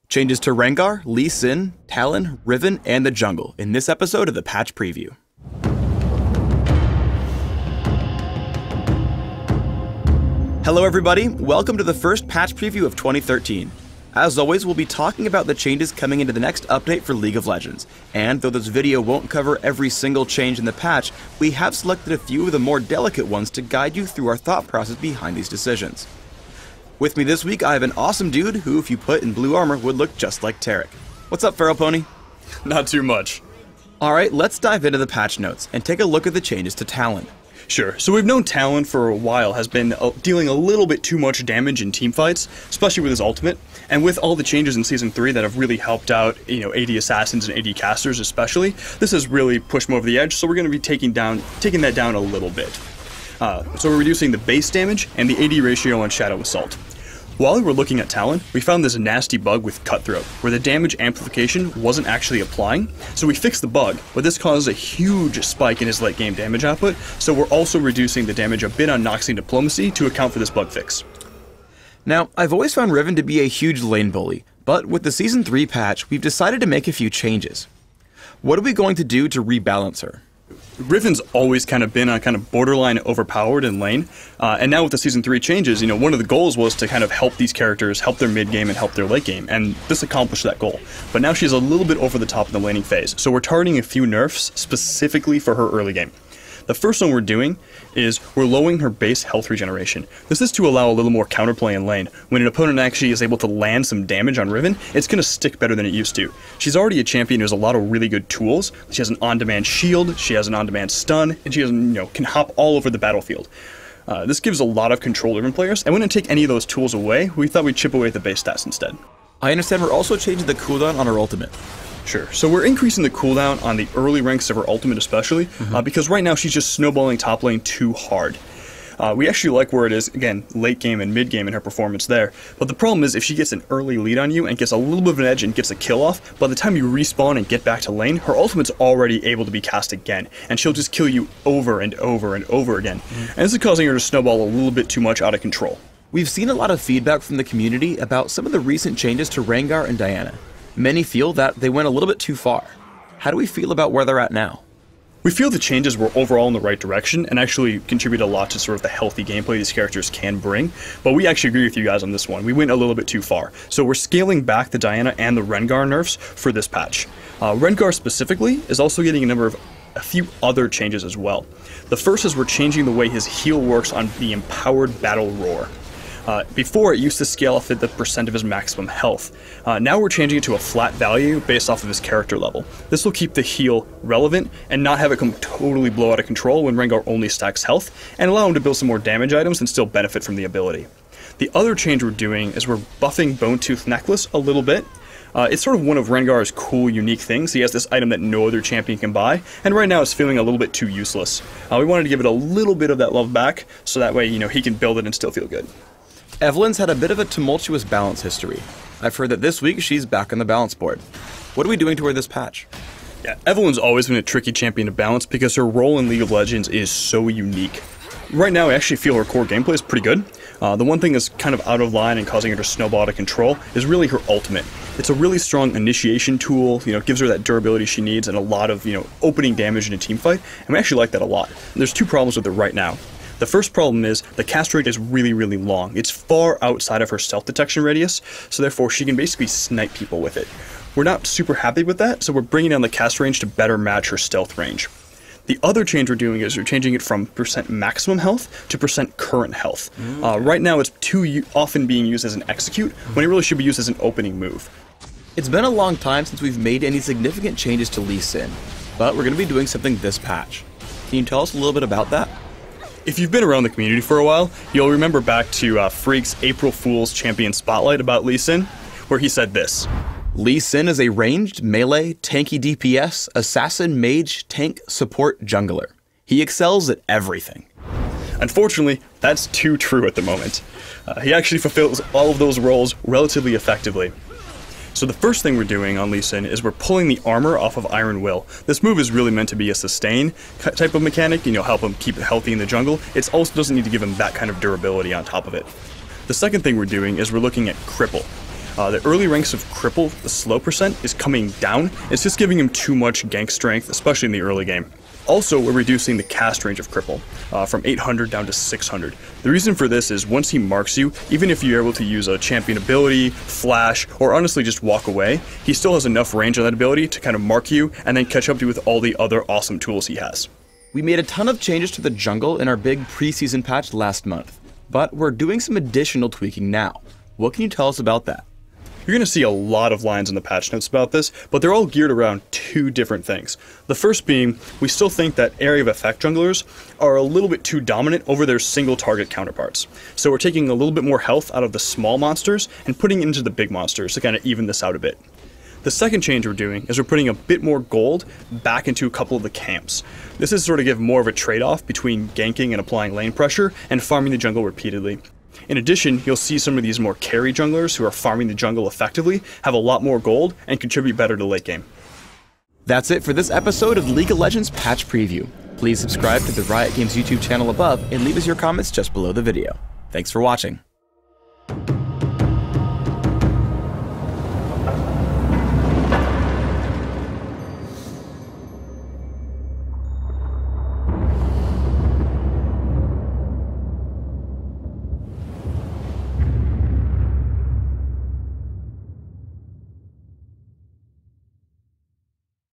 Changes to Rengar, Lee Sin, Talon, Riven, and the jungle in this episode of the Patch Preview. Hello everybody, welcome to the first patch preview of 2013. As always, we'll be talking about the changes coming into the next update for League of Legends, and though this video won't cover every single change in the patch, we have selected a few of the more delicate ones to guide you through our thought process behind these decisions. With me this week, I have an awesome dude who, if you put in blue armor, would look just like Tarek. What's up, Feral Pony? Not too much. Alright, let's dive into the patch notes and take a look at the changes to Talon. Sure, so we've known Talon for a while has been dealing a little bit too much damage in teamfights, especially with his ultimate, and with all the changes in Season 3 that have really helped out, AD Assassins and AD Casters especially, this has really pushed him over the edge, so we're going to be taking that down a little bit. So we're reducing the base damage and the AD ratio on Shadow Assault. While we were looking at Talon, we found this nasty bug with Cutthroat, where the damage amplification wasn't actually applying, so we fixed the bug, but this caused a huge spike in his late game damage output, so we're also reducing the damage a bit on Noxie and Diplomacy to account for this bug fix. Now, I've always found Riven to be a huge lane bully, but with the Season 3 patch, we've decided to make a few changes. What are we going to do to rebalance her? Riven's always kind of been on kind of borderline overpowered in lane, and now with the Season 3 changes, one of the goals was to kind of help these characters, help their mid game and help their late game, and this accomplished that goal. But now she's a little bit over the top in the laning phase, so we're targeting a few nerfs specifically for her early game. The first one we're doing is we're lowering her base health regeneration. This is to allow a little more counterplay in lane. When an opponent actually is able to land some damage on Riven, it's going to stick better than it used to. She's already a champion who has a lot of really good tools. She has an on-demand shield, she has an on-demand stun, and she has, can hop all over the battlefield. This gives a lot of control to Riven players, and we didn't take any of those tools away. We thought we'd chip away at the base stats instead. I understand we're also changing the cooldown on her ultimate. Sure. So we're increasing the cooldown on the early ranks of her ultimate especially, because right now she's just snowballing top lane too hard. We actually like where it is, again, late game and mid game in her performance there, but the problem is if she gets an early lead on you and gets a little bit of an edge and gets a kill off, by the time you respawn and get back to lane, her ultimate's already able to be cast again, and she'll just kill you over and over and over again. And this is causing her to snowball a little bit too much out of control. We've seen a lot of feedback from the community about some of the recent changes to Rengar and Diana. Many feel that they went a little bit too far. How do we feel about where they're at now? We feel the changes were overall in the right direction and actually contribute a lot to sort of the healthy gameplay these characters can bring, but we actually agree with you guys on this one. We went a little bit too far. So we're scaling back the Diana and the Rengar nerfs for this patch. Rengar specifically is also getting a few other changes as well. The first is we're changing the way his heal works on the Empowered Battle Roar. Before, it used to scale off at the percent of his maximum health. Now we're changing it to a flat value based off of his character level. This will keep the heal relevant and not have it come totally blow out of control when Rengar only stacks health, and allow him to build some more damage items and still benefit from the ability. The other change we're doing is we're buffing Bone Tooth Necklace a little bit. It's sort of one of Rengar's cool, unique things. He has this item that no other champion can buy, and right now it's feeling a little bit too useless. We wanted to give it a little bit of that love back, so that way, he can build it and still feel good. Evelyn's had a bit of a tumultuous balance history. I've heard that this week she's back on the balance board. What are we doing to her this patch? Yeah, Evelyn's always been a tricky champion to balance because her role in League of Legends is so unique. Right now, I actually feel her core gameplay is pretty good. The one thing that's kind of out of line and causing her to snowball out of control is really her ultimate. It's a really strong initiation tool, gives her that durability she needs and a lot of, opening damage in a teamfight, and we actually like that a lot. And there's two problems with it right now. The first problem is the cast rate is really, really long. It's far outside of her stealth detection radius, so therefore she can basically snipe people with it. We're not super happy with that, so we're bringing down the cast range to better match her stealth range. The other change we're doing is we're changing it from percent maximum health to percent current health. Right now it's too often being used as an execute, when it really should be used as an opening move. It's been a long time since we've made any significant changes to Lee Sin, but we're going to be doing something this patch. Can you tell us a little bit about that? If you've been around the community for a while, you'll remember back to Freak's April Fool's Champion Spotlight about Lee Sin, where he said this. Lee Sin is a ranged, melee, tanky DPS, assassin, mage, tank, support, jungler. He excels at everything. Unfortunately, that's too true at the moment. He actually fulfills all of those roles relatively effectively. So the first thing we're doing on Lee Sin is we're pulling the armor off of Iron Will. This move is really meant to be a sustain type of mechanic, help him keep it healthy in the jungle. It also doesn't need to give him that kind of durability on top of it. The second thing we're doing is we're looking at Cripple. The early ranks of Cripple, the slow percent, is coming down. It's just giving him too much gank strength, especially in the early game. Also, we're reducing the cast range of Cripple from 800 down to 600. The reason for this is once he marks you, even if you're able to use a champion ability, flash, or honestly just walk away, he still has enough range on that ability to kind of mark you and then catch up to you with all the other awesome tools he has. We made a ton of changes to the jungle in our big preseason patch last month, but we're doing some additional tweaking now. What can you tell us about that? You're going to see a lot of lines in the patch notes about this, but they're all geared around two different things. The first being, we still think that area of effect junglers are a little bit too dominant over their single target counterparts. So we're taking a little bit more health out of the small monsters and putting it into the big monsters to kind of even this out a bit. The second change we're doing is we're putting a bit more gold back into a couple of the camps. This is sort of give more of a trade-off between ganking and applying lane pressure and farming the jungle repeatedly. In addition, you'll see some of these more carry junglers who are farming the jungle effectively have a lot more gold and contribute better to late game. That's it for this episode of League of Legends Patch Preview. Please subscribe to the Riot Games YouTube channel above and leave us your comments just below the video. Thanks for watching.